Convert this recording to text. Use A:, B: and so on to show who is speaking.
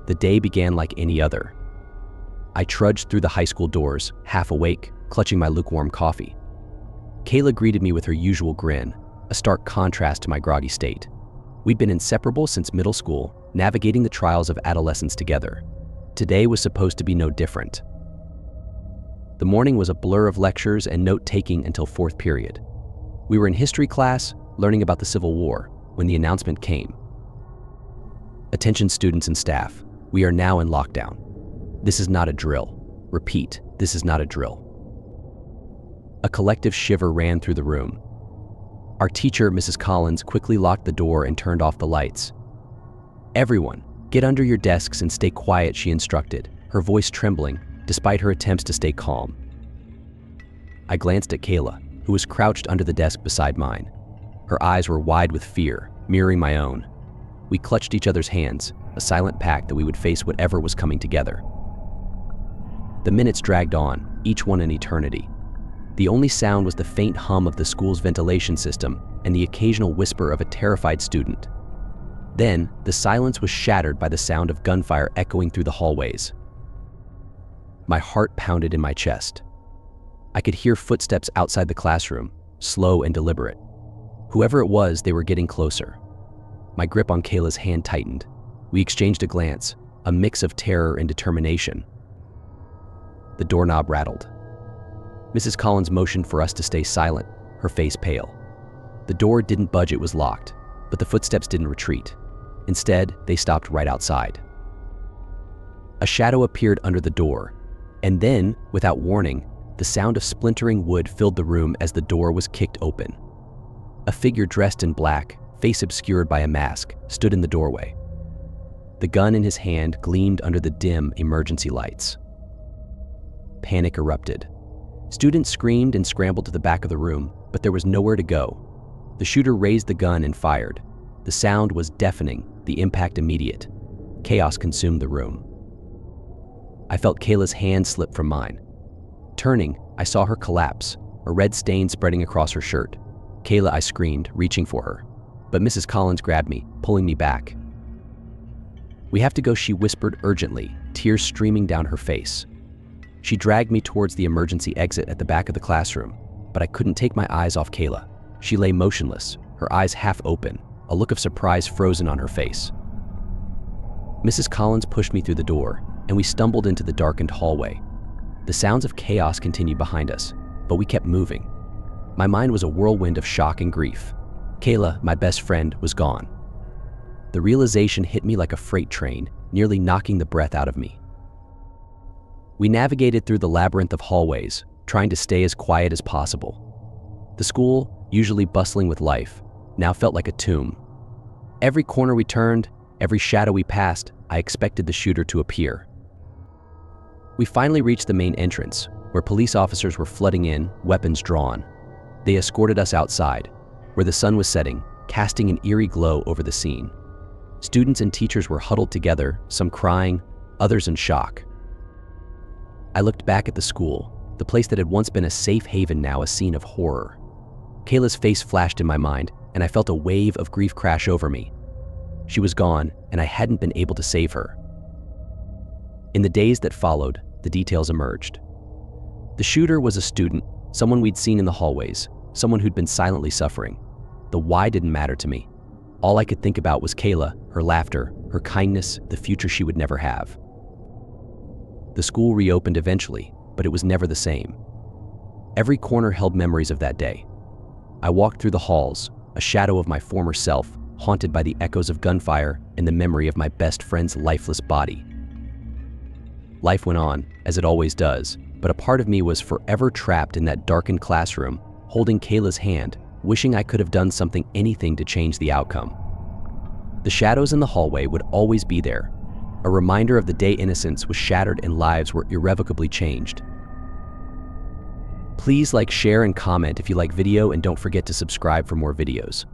A: The day began like any other. I trudged through the high school doors, half awake, clutching my lukewarm coffee. Kayla greeted me with her usual grin, a stark contrast to my groggy state. We'd been inseparable since middle school, navigating the trials of adolescence together. Today was supposed to be no different. The morning was a blur of lectures and note-taking until fourth period. We were in history class, learning about the Civil War, when the announcement came. Attention students and staff, we are now in lockdown. This is not a drill. Repeat, this is not a drill. A collective shiver ran through the room. Our teacher, Mrs. Collins, quickly locked the door and turned off the lights. "Everyone, get under your desks and stay quiet," she instructed, her voice trembling, despite her attempts to stay calm. I glanced at Kayla, who was crouched under the desk beside mine. Her eyes were wide with fear, mirroring my own. We clutched each other's hands, a silent pact that we would face whatever was coming together. The minutes dragged on, each one an eternity. The only sound was the faint hum of the school's ventilation system and the occasional whisper of a terrified student. Then, the silence was shattered by the sound of gunfire echoing through the hallways. My heart pounded in my chest. I could hear footsteps outside the classroom, slow and deliberate. Whoever it was, they were getting closer. My grip on Kayla's hand tightened. We exchanged a glance, a mix of terror and determination. The doorknob rattled. Mrs. Collins motioned for us to stay silent, her face pale. The door didn't budge, it was locked, but the footsteps didn't retreat. Instead, they stopped right outside. A shadow appeared under the door, and then, without warning, the sound of splintering wood filled the room as the door was kicked open. A figure dressed in black, face obscured by a mask, stood in the doorway. The gun in his hand gleamed under the dim emergency lights. Panic erupted. Students screamed and scrambled to the back of the room, but there was nowhere to go. The shooter raised the gun and fired. The sound was deafening, the impact immediate. Chaos consumed the room. I felt Kayla's hand slip from mine. Turning, I saw her collapse, a red stain spreading across her shirt. "Kayla," I screamed, reaching for her. But Mrs. Collins grabbed me, pulling me back. "We have to go," she whispered urgently, tears streaming down her face. She dragged me towards the emergency exit at the back of the classroom, but I couldn't take my eyes off Kayla. She lay motionless, her eyes half open, a look of surprise frozen on her face. Mrs. Collins pushed me through the door, and we stumbled into the darkened hallway. The sounds of chaos continued behind us, but we kept moving. My mind was a whirlwind of shock and grief. Kayla, my best friend, was gone. The realization hit me like a freight train, nearly knocking the breath out of me. We navigated through the labyrinth of hallways, trying to stay as quiet as possible. The school, usually bustling with life, now felt like a tomb. Every corner we turned, every shadow we passed, I expected the shooter to appear. We finally reached the main entrance, where police officers were flooding in, weapons drawn. They escorted us outside, where the sun was setting, casting an eerie glow over the scene. Students and teachers were huddled together, some crying, others in shock. I looked back at the school, the place that had once been a safe haven, now a scene of horror. Kayla's face flashed in my mind, and I felt a wave of grief crash over me. She was gone, and I hadn't been able to save her. In the days that followed, the details emerged. The shooter was a student, someone we'd seen in the hallways, someone who'd been silently suffering. The why didn't matter to me. All I could think about was Kayla, her laughter, her kindness, the future she would never have. The school reopened eventually, but it was never the same. Every corner held memories of that day. I walked through the halls, a shadow of my former self, haunted by the echoes of gunfire and the memory of my best friend's lifeless body. Life went on, as it always does, but a part of me was forever trapped in that darkened classroom, holding Kayla's hand, wishing I could have done something, anything to change the outcome. The shadows in the hallway would always be there, a reminder of the day innocence was shattered and lives were irrevocably changed. Please like, share, and comment if you like video, and don't forget to subscribe for more videos.